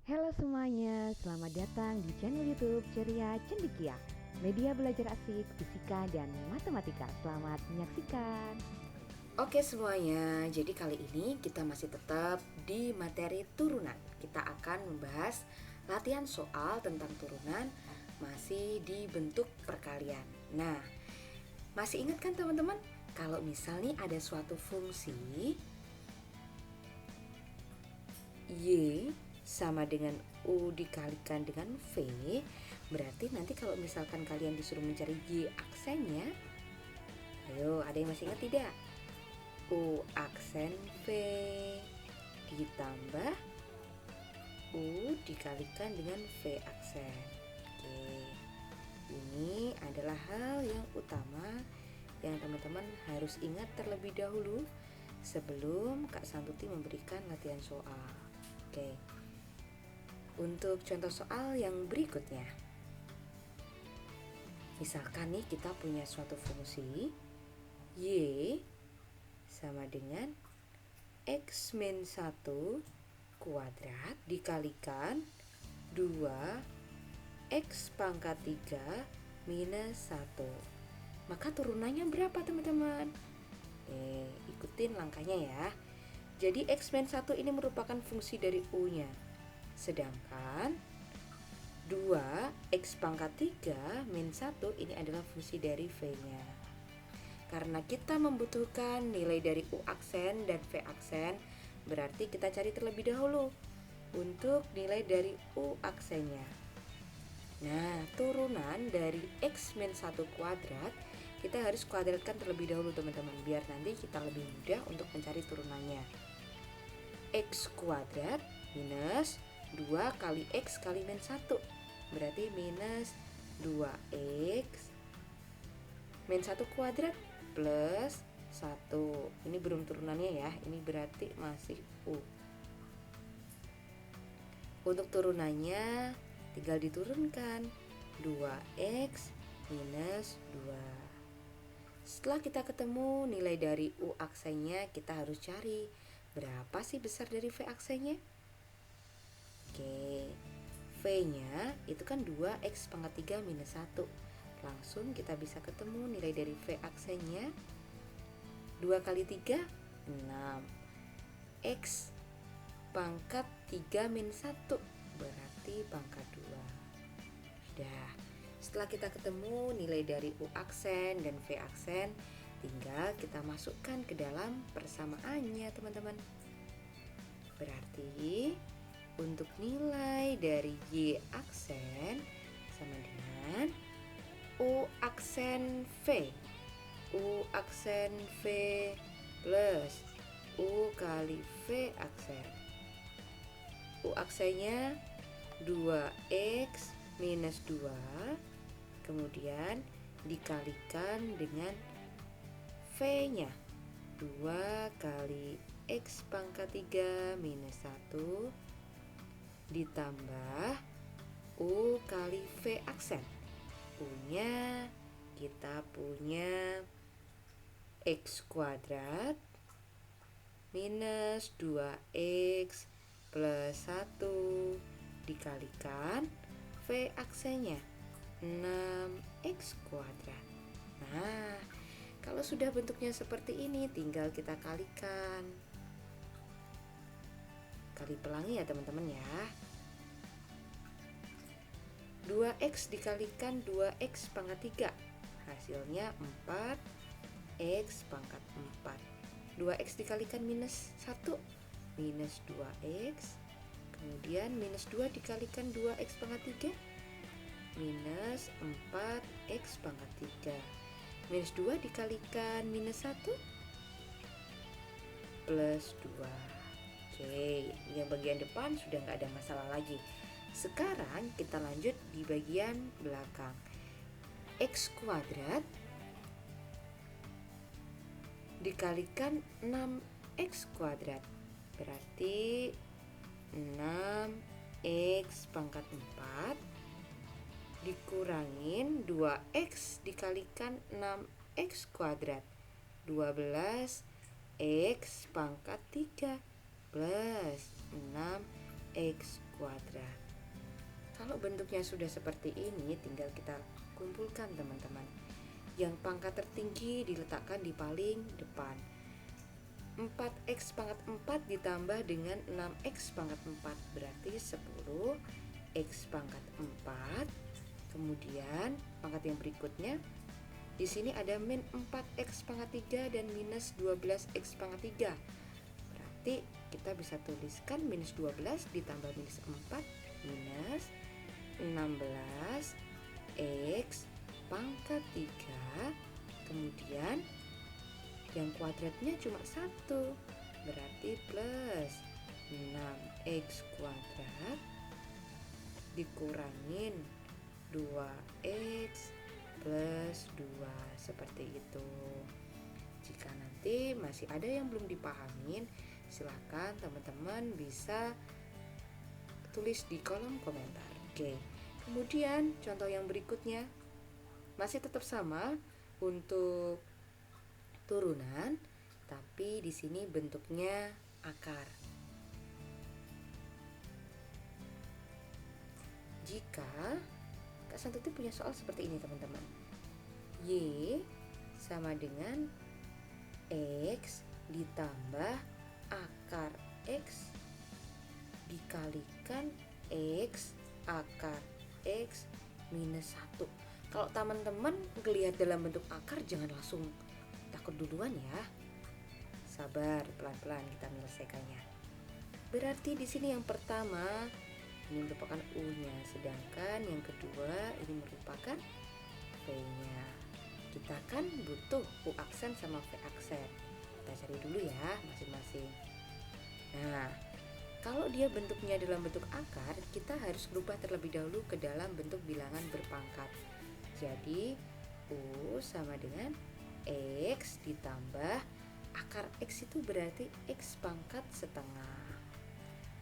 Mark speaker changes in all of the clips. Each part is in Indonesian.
Speaker 1: Halo semuanya, selamat datang di channel YouTube Ceria Cendikia, media belajar asik fisika dan matematika. Selamat menyaksikan.
Speaker 2: Oke semuanya, jadi kali ini kita masih tetap di materi turunan. Kita akan membahas latihan soal tentang turunan masih di bentuk perkalian. Nah, masih ingat kan teman-teman? Kalau misal nih ada suatu fungsi Y sama dengan U dikalikan dengan V, berarti nanti kalau misalkan kalian disuruh mencari Y aksennya, ayo ada yang masih ingat tidak? U aksen V ditambah U dikalikan dengan V aksen. Oke, ini adalah hal yang utama yang teman-teman harus ingat terlebih dahulu sebelum Kak Santuti memberikan latihan soal. Oke, untuk contoh soal yang berikutnya, misalkan nih kita punya suatu fungsi Y sama dengan X min 1 kuadrat dikalikan 2 X pangkat 3 minus 1. Maka turunannya berapa teman-teman? Ikutin langkahnya ya. Jadi X min 1 ini merupakan fungsi dari U-nya. Sedangkan 2X pangkat 3 min 1 ini adalah fungsi dari V-nya. Karena kita membutuhkan nilai dari U aksen dan V aksen, berarti kita cari terlebih dahulu untuk nilai dari U aksennya. Nah, turunan dari X min 1 kuadrat kita harus kuadratkan terlebih dahulu teman-teman, biar nanti kita lebih mudah untuk mencari turunannya. X kuadrat minus 2 kali X kali min 1, berarti minus 2X min 1 kuadrat plus 1. Ini belum turunannya ya, ini berarti masih U. Untuk turunannya tinggal diturunkan 2X minus 2. Setelah kita ketemu nilai dari U aksennya, kita harus cari berapa sih besar dari V aksennya. Oke, V-nya itu kan 2X pangkat 3 minus 1. Langsung kita bisa ketemu nilai dari V aksennya 2 kali 3, 6. X pangkat 3 min 1 berarti pangkat 2. Sudah, setelah kita ketemu nilai dari U aksen dan V aksen, tinggal kita masukkan ke dalam persamaannya teman-teman. Berarti untuk nilai dari Y aksen sama dengan U aksen V. U aksen V plus U kali V aksen. U aksennya 2X minus 2, kemudian dikalikan dengan V-nya 2 kali X pangkat 3 minus 1 ditambah U kali V aksen. U-nya kita punya X kuadrat minus 2X plus 1 dikalikan V aksennya 6X kuadrat. Nah, kalau sudah bentuknya seperti ini, tinggal kita kalikan. Kali pelangi ya teman-teman ya. 2X dikalikan 2X pangkat 3, hasilnya 4X pangkat 4. 2X dikalikan minus 1, minus 2X. Kemudian minus 2 dikalikan 2X pangkat 3, minus 4X pangkat 3. Minus 2 dikalikan minus 1, plus 2. Oke, yang bagian depan sudah nggak ada masalah lagi. Sekarang kita lanjut di bagian belakang. X kuadrat dikalikan 6X kuadrat, berarti 6X pangkat 4 dikurangin 2X dikalikan 6X kuadrat, 12X pangkat 3 plus 6X kuadrat. Kalau bentuknya sudah seperti ini, tinggal kita kumpulkan teman-teman. Yang pangkat tertinggi diletakkan di paling depan. 4x pangkat 4 ditambah dengan 6x pangkat 4 berarti 10x pangkat 4. Kemudian pangkat yang berikutnya, di sini ada min 4x pangkat 3 dan minus 12x pangkat 3. Berarti kita bisa tuliskan minus 12 ditambah minus 4 minus 16x pangkat 3. Kemudian yang kuadratnya cuma 1, berarti plus 6x kuadrat dikurangin 2x plus 2, seperti itu. Jika nanti masih ada yang belum dipahamin, silahkan teman-teman bisa tulis di kolom komentar. Oke. Kemudian contoh yang berikutnya masih tetap sama untuk turunan, tapi di sini bentuknya akar. Jika Kak Santuti punya soal seperti ini teman-teman, Y sama dengan X ditambah akar X dikalikan X akar X minus 1. Kalau teman-teman ngelihat dalam bentuk akar, jangan langsung takut duluan ya. Sabar, pelan-pelan kita menyelesaikannya. Berarti di sini yang pertama ini merupakan U-nya, sedangkan yang kedua ini merupakan V-nya. Kita kan butuh U aksen sama V aksen. Kita cari dulu ya masing-masing. Nah, kalau dia bentuknya dalam bentuk akar, kita harus berubah terlebih dahulu ke dalam bentuk bilangan berpangkat. Jadi U sama dengan X ditambah akar X itu berarti X pangkat setengah.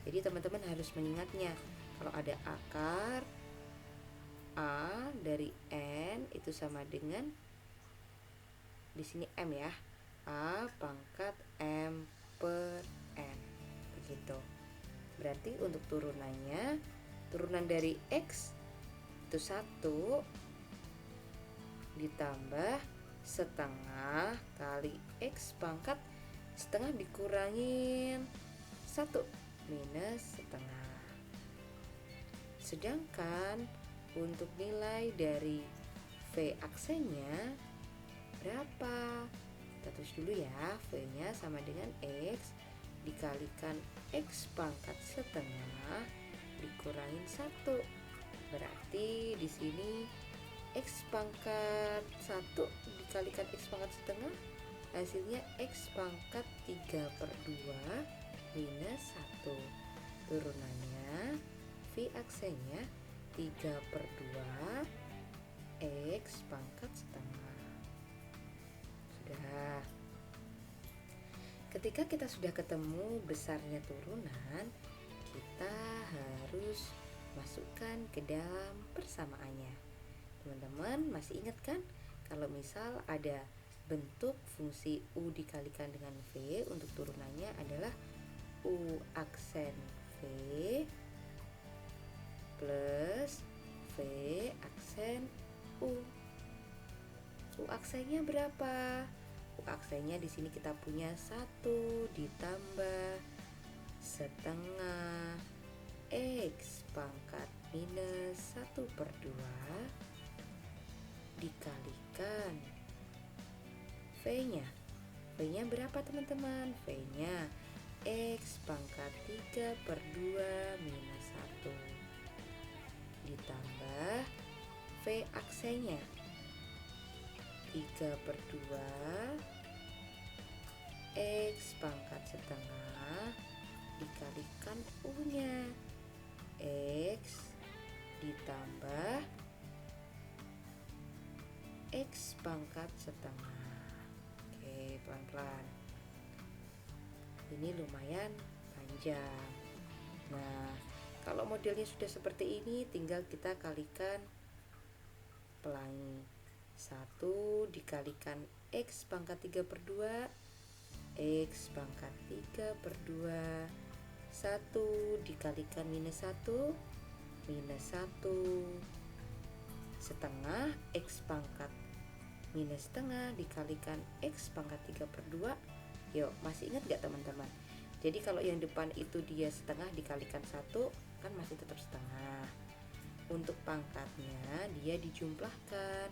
Speaker 2: Jadi teman-teman harus mengingatnya, kalau ada akar A dari N itu sama dengan, di sini M ya, A pangkat M per N, begitu. Berarti untuk turunannya, turunan dari X itu 1 ditambah setengah kali X pangkat setengah dikurangin 1 minus setengah. Sedangkan untuk nilai dari V aksennya berapa? Kita tulis dulu ya. V-nya sama dengan X dikalikan X pangkat setengah dikurangin 1. Berarti di sini X pangkat 1 dikalikan X pangkat setengah, hasilnya X pangkat 3/2 minus 1. Turunannya V aksennya 3/2 X pangkat setengah. Sudah. Ketika kita sudah ketemu besarnya turunan, kita harus masukkan ke dalam persamaannya. Teman-teman masih ingat kan kalau misal ada bentuk fungsi U dikalikan dengan V, untuk turunannya adalah U aksen V plus V aksen U. U aksennya berapa? U aksennya di sini kita punya 1 ditambah setengah X pangkat minus 1/2 dikalikan V-nya. V-nya berapa teman-teman? V-nya X pangkat 3/2 minus 1 ditambah V aksennya 3/2 X pangkat setengah dikalikan U-nya X ditambah X pangkat setengah. Oke, pelan-pelan. Ini lumayan panjang. Nah, kalau modelnya sudah seperti ini, tinggal kita kalikan pelangi. 1 dikalikan X pangkat 3/2 X pangkat 3/2 1 dikalikan minus 1, minus 1 setengah X pangkat minus setengah dikalikan X pangkat 3/2. Yuk, masih ingat gak teman-teman? Jadi kalau yang depan itu dia setengah dikalikan 1, kan masih tetap setengah. Untuk pangkatnya dia dijumlahkan,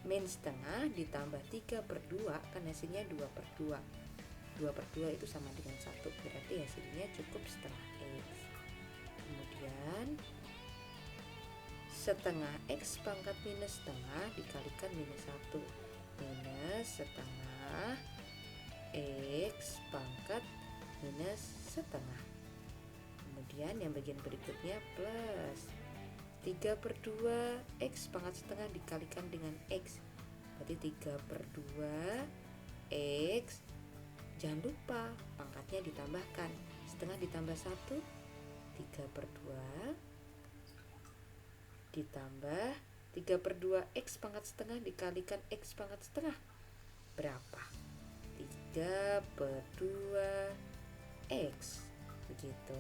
Speaker 2: min setengah ditambah 3/2, kan hasilnya 2/2. 2/2 itu sama dengan 1, berarti hasilnya cukup setengah X. Kemudian setengah X pangkat minus setengah dikalikan minus 1, minus setengah X pangkat minus setengah. Kemudian yang bagian berikutnya plus 3/2 X pangkat setengah dikalikan dengan X, berarti 3/2 X. Jangan lupa pangkatnya ditambahkan, setengah ditambah 1, 3/2 ditambah 3/2 X pangkat setengah dikalikan X pangkat setengah, berapa? 3/2 X, begitu.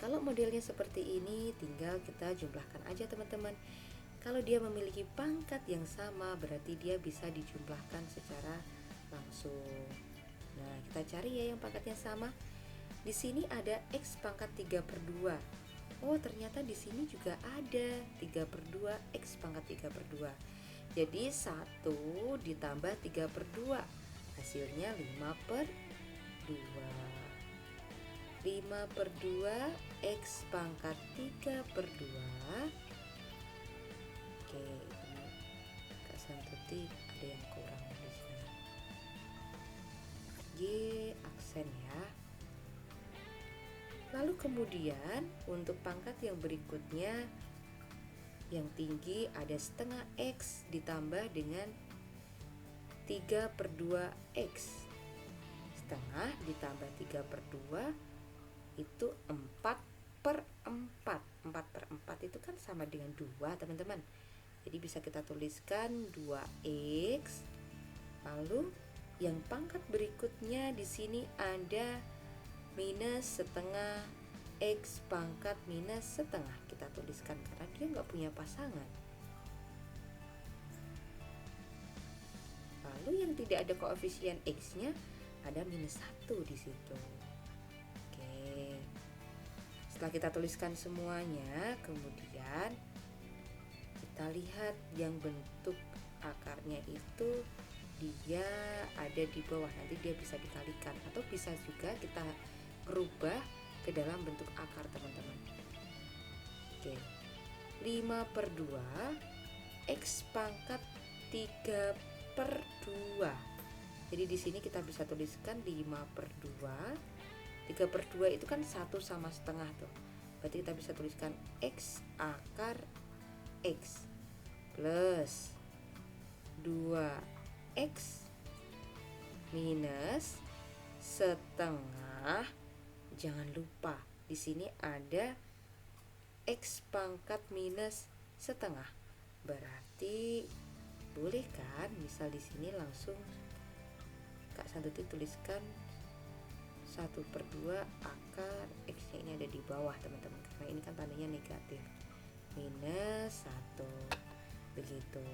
Speaker 2: Kalau modelnya seperti ini, tinggal kita jumlahkan aja teman-teman. Kalau dia memiliki pangkat yang sama, berarti dia bisa dijumlahkan secara langsung. Nah, kita cari ya yang pangkatnya sama. Di sini ada X pangkat 3/2. Oh, ternyata di sini juga ada 3/2 X pangkat 3/2. Jadi 1 ditambah 3/2, hasilnya 5/2. 5/2 X pangkat 3/2. Oke, ini Kak Santuti ada yang kurang di sini. G aksen ya. Lalu kemudian untuk pangkat yang berikutnya, yang tinggi ada setengah X ditambah dengan 3/2 X. Setengah ditambah 3/2 itu 4/4. 4/4 itu kan sama dengan 2 teman-teman. Jadi bisa kita tuliskan 2X. Lalu yang pangkat berikutnya di sini ada minus setengah X pangkat minus setengah. Kita tuliskan karena dia nggak punya pasangan. Lalu yang tidak ada koefisien X-nya ada minus 1 di situ. Oke. Setelah kita tuliskan semuanya, kemudian kita lihat yang bentuk akarnya itu dia ada di bawah, nanti dia bisa dikalikan atau bisa juga kita rubah ke dalam bentuk akar teman-teman. Oke, 5/2 X pangkat 3/2. Jadi di sini kita bisa tuliskan 5/2. 3/2 itu kan 1 sama setengah tuh. Berarti kita bisa tuliskan X akar X plus 2X minus setengah. Jangan lupa di sini ada X pangkat minus setengah. Berarti boleh kan? Misal di sini langsung Kak Santuti tuliskan 1/2 akar X-nya ini ada di bawah teman-teman, karena ini kan tandanya negatif, minus 1 begitu.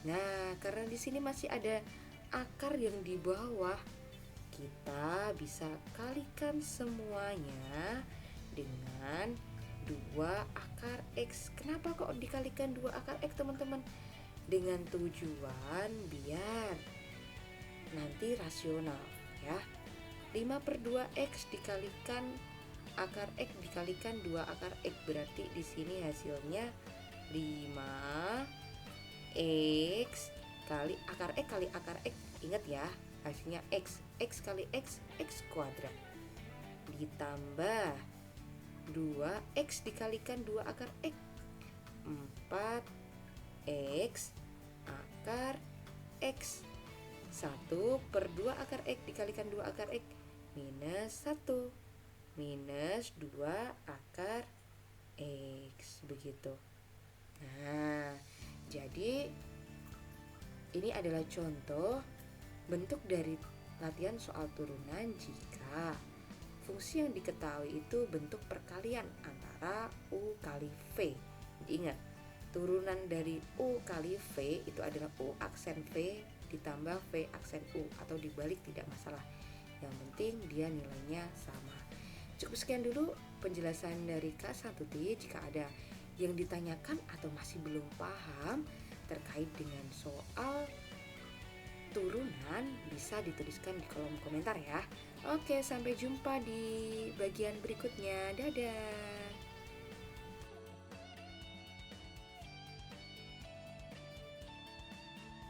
Speaker 2: Nah, karena di sini masih ada akar yang di bawah, kita bisa kalikan semuanya dengan 2 akar X. Kenapa kok dikalikan 2 akar X teman-teman? Dengan tujuan biar nanti rasional ya. 5/2 X dikalikan akar X dikalikan 2 akar X, berarti di sini hasilnya 5X kali akar X kali akar X. Ingat ya, hasilnya X. X kali X, X kuadrat. Ditambah 2X dikalikan 2 akar X, 4X akar X. 1/2 akar X dikalikan 2 akar X, minus 1. Minus 2 akar X, begitu. Nah, jadi ini adalah contoh bentuk dari latihan soal turunan jika fungsi yang diketahui itu bentuk perkalian antara U kali V. Jadi ingat, turunan dari U kali V itu adalah U aksen V ditambah V aksen U, atau dibalik tidak masalah. Yang penting dia nilainya sama. Cukup sekian dulu penjelasan dari Kak Santuti. Jika ada yang ditanyakan atau masih belum paham terkait dengan soal turunan, bisa dituliskan di kolom komentar ya. Oke, sampai jumpa di bagian berikutnya. Dadah.